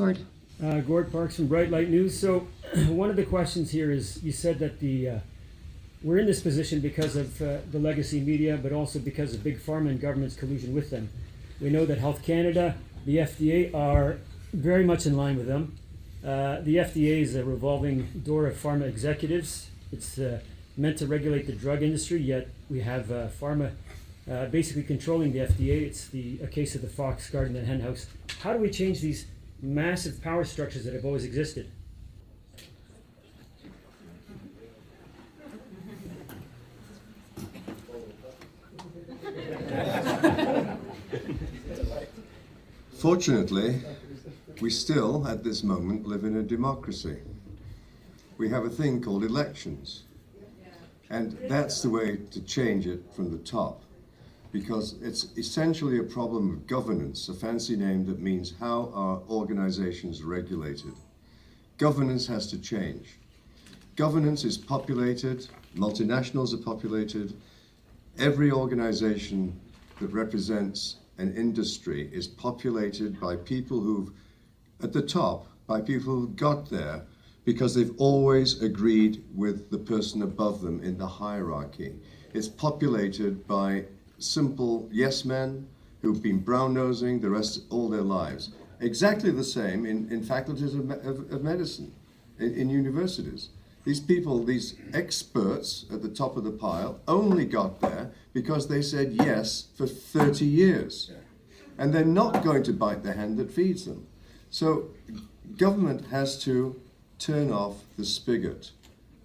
Gord. Gord Parks from Bright Light News. So one of the questions here is, you said that we're in this position because of the legacy media, but also because of big pharma and government's collusion with them. We know that Health Canada, the FDA are very much in line with them. The FDA is a revolving door of pharma executives. It's meant to regulate the drug industry, yet we have pharma basically controlling the FDA. It's a case of the fox guarding the hen house. How do we change these massive power structures that have always existed? Fortunately, we still, at this moment, live in a democracy. We have a thing called elections. And that's the way to change it from the top, because it's essentially a problem of governance, a fancy name that means how are organizations regulated. Governance has to change. Governance is populated, multinationals are populated. Every organization that represents an industry is populated by people who've, at the top, by people who got there because they've always agreed with the person above them in the hierarchy. It's populated by simple yes men who've been brown-nosing the rest all their lives. Exactly the same in faculties of medicine, in universities. These people, these experts at the top of the pile, only got there because they said yes for 30 years. And they're not going to bite the hand that feeds them. So government has to turn off the spigot.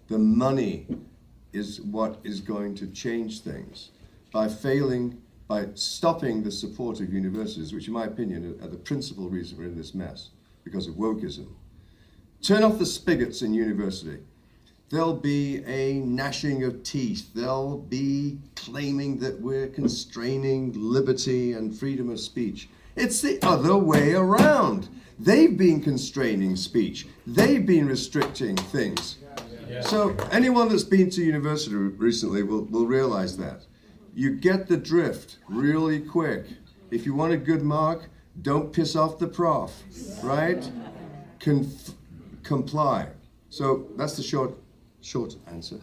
The money is what is going to change things. By stopping the support of universities, which in my opinion are the principal reason we're in this mess, because of wokeism. Turn off the spigots in university. There'll be a gnashing of teeth. They'll be claiming that we're constraining liberty and freedom of speech. It's the other way around. They've been constraining speech. They've been restricting things. So anyone that's been to university recently will realize that. You get the drift really quick. If you want a good mark, don't piss off the prof, right? Comply. So that's the short answer.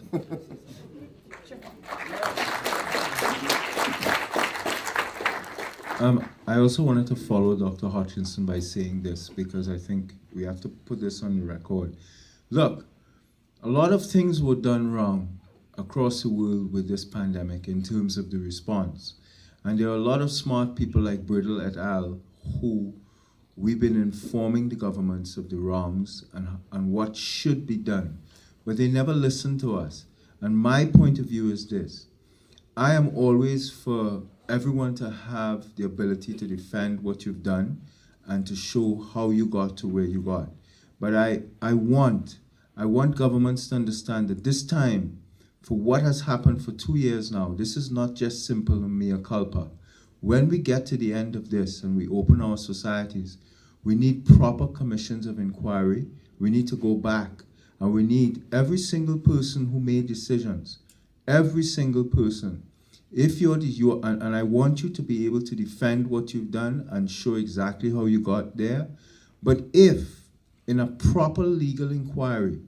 I also wanted to follow Dr. Hodgkinson by saying this, because I think we have to put this on the record. Look, a lot of things were done wrong across the world with this pandemic in terms of the response. And there are a lot of smart people like Brittle et al. Who we've been informing the governments of the wrongs and what should be done. But they never listen to us. And my point of view is this. I am always for everyone to have the ability to defend what you've done and to show how you got to where you got. But I want governments to understand that this time, for what has happened for 2 years now, this is not just simple mea culpa. When we get to the end of this and we open our societies, we need proper commissions of inquiry. We need to go back. And we need every single person who made decisions, every single person. If and I want you to be able to defend what you've done and show exactly how you got there. But if in a proper legal inquiry,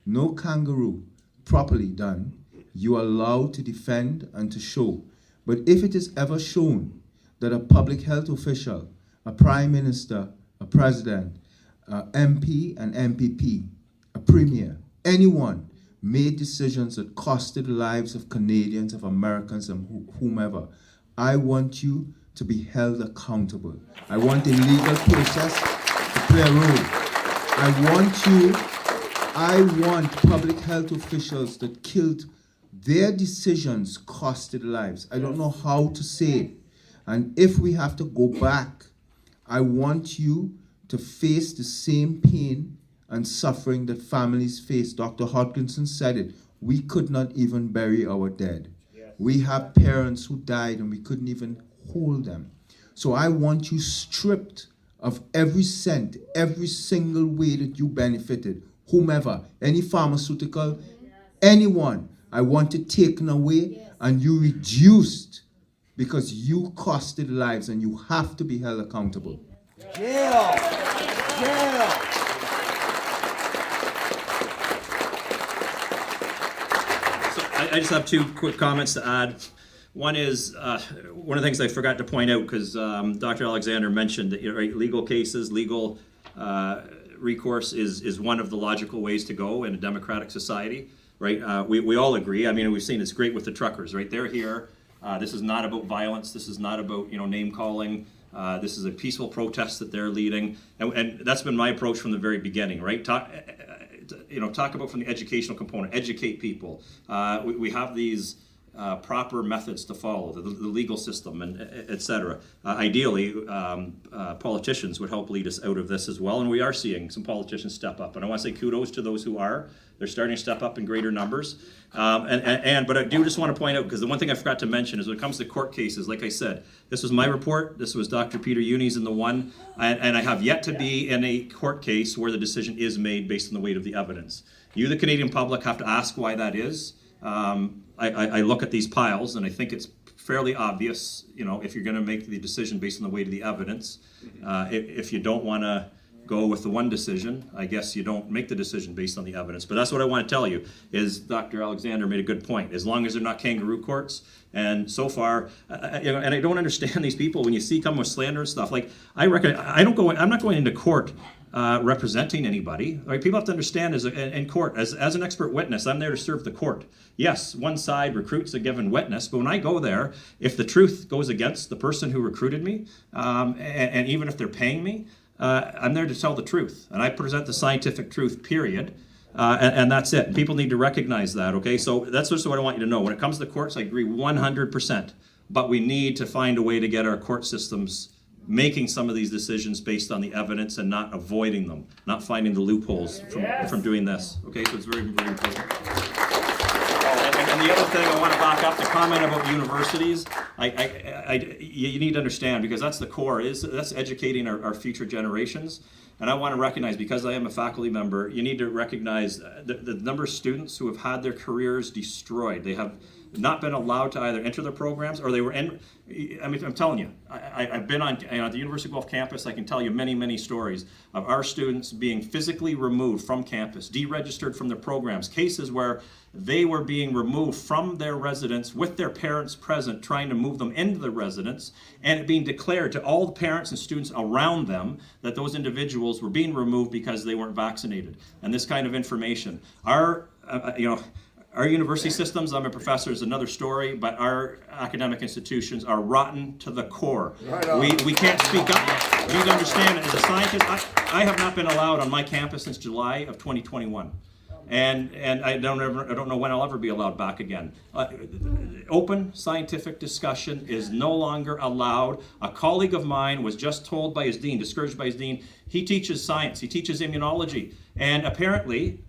no kangaroo, properly done, you are allowed to defend and to show. But if it is ever shown that a public health official, a prime minister, a president, MP and MPP, a premier, anyone made decisions that costed the lives of Canadians, of Americans, and whomever, I want you to be held accountable. I want the legal process to play a role. I want public health officials that killed their decisions costed lives. I don't know how to say it. And if we have to go back, I want you to face the same pain and suffering that families face. Dr. Hodgkinson said it. We could not even bury our dead. Yes. We have parents who died and we couldn't even hold them. So I want you stripped of every cent, every single way that you benefited, whomever, any pharmaceutical, anyone. I want it taken away and you reduced because you costed lives and you have to be held accountable. Jill. jail. So I just have two quick comments to add. One is, one of the things I forgot to point out, because Dr. Alexander mentioned that, right, legal cases, legal recourse is one of the logical ways to go in a democratic society, right? We all agree. I mean, we've seen it's great with the truckers, right? They're here. This is not about violence. This is not about, name calling. This is a peaceful protest that they're leading, and that's been my approach from the very beginning, right? Talk about from the educational component, educate people. We have these proper methods to follow, the legal system, and et cetera. Ideally, politicians would help lead us out of this as well, and we are seeing some politicians step up. And I want to say kudos to those who are. They're starting to step up in greater numbers. But I do just want to point out, because the one thing I forgot to mention is when it comes to court cases, like I said, this was my report, this was Dr. Peter Uni's in the one, and I have yet to be in a court case where the decision is made based on the weight of the evidence. You, the Canadian public, have to ask why that is. I look at these piles and I think it's fairly obvious, if you're going to make the decision based on the weight of the evidence. If you don't want to go with the one decision, I guess you don't make the decision based on the evidence. But that's what I want to tell you, is Dr. Alexander made a good point. As long as they're not kangaroo courts, and so far, and I don't understand these people when you see come with slander and stuff. Like, I'm not going into court representing anybody. Right? People have to understand, in court, as an expert witness, I'm there to serve the court. Yes, one side recruits a given witness, but when I go there, if the truth goes against the person who recruited me, and even if they're paying me, I'm there to tell the truth, and I present the scientific truth, period. And that's it. People need to recognize that, okay? So that's just what I want you to know. When it comes to the courts, I agree 100%, but we need to find a way to get our court systems making some of these decisions based on the evidence and not avoiding them, not finding the loopholes from doing this, okay? So it's very, very important. And the other thing I want to back up, the comment about universities, you need to understand, because that's the core, that's educating our future generations. And I want to recognize, because I am a faculty member, you need to recognize the number of students who have had their careers destroyed. They have not been allowed to either enter the programs, or they were in. I mean, I'm telling you, I've been on at the University of Guelph campus. I can tell you many, many stories of our students being physically removed from campus, deregistered from their programs, cases where they were being removed from their residence with their parents present, trying to move them into the residence, and it being declared to all the parents and students around them that those individuals were being removed because they weren't vaccinated. And this kind of information, our university systems, I'm a professor, is another story, but our academic institutions are rotten to the core. Right, we can't speak up. You need to understand, as a scientist, I have not been allowed on my campus since July of 2021. And I don't know when I'll ever be allowed back again. Open scientific discussion is no longer allowed. A colleague of mine was just told by his dean, discouraged by his dean, he teaches science, he teaches immunology, and apparently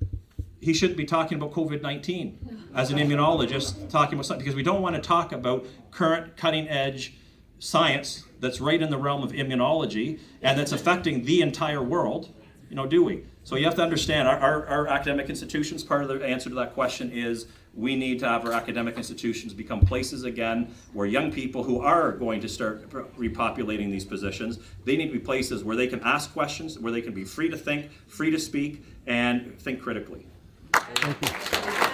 he shouldn't be talking about COVID-19 as an immunologist, talking about something, because we don't want to talk about current cutting-edge science that's right in the realm of immunology and that's affecting the entire world, do we? So you have to understand, our academic institutions, part of the answer to that question is we need to have our academic institutions become places again where young people who are going to start repopulating these positions, they need to be places where they can ask questions, where they can be free to think, free to speak, and think critically. Thank you.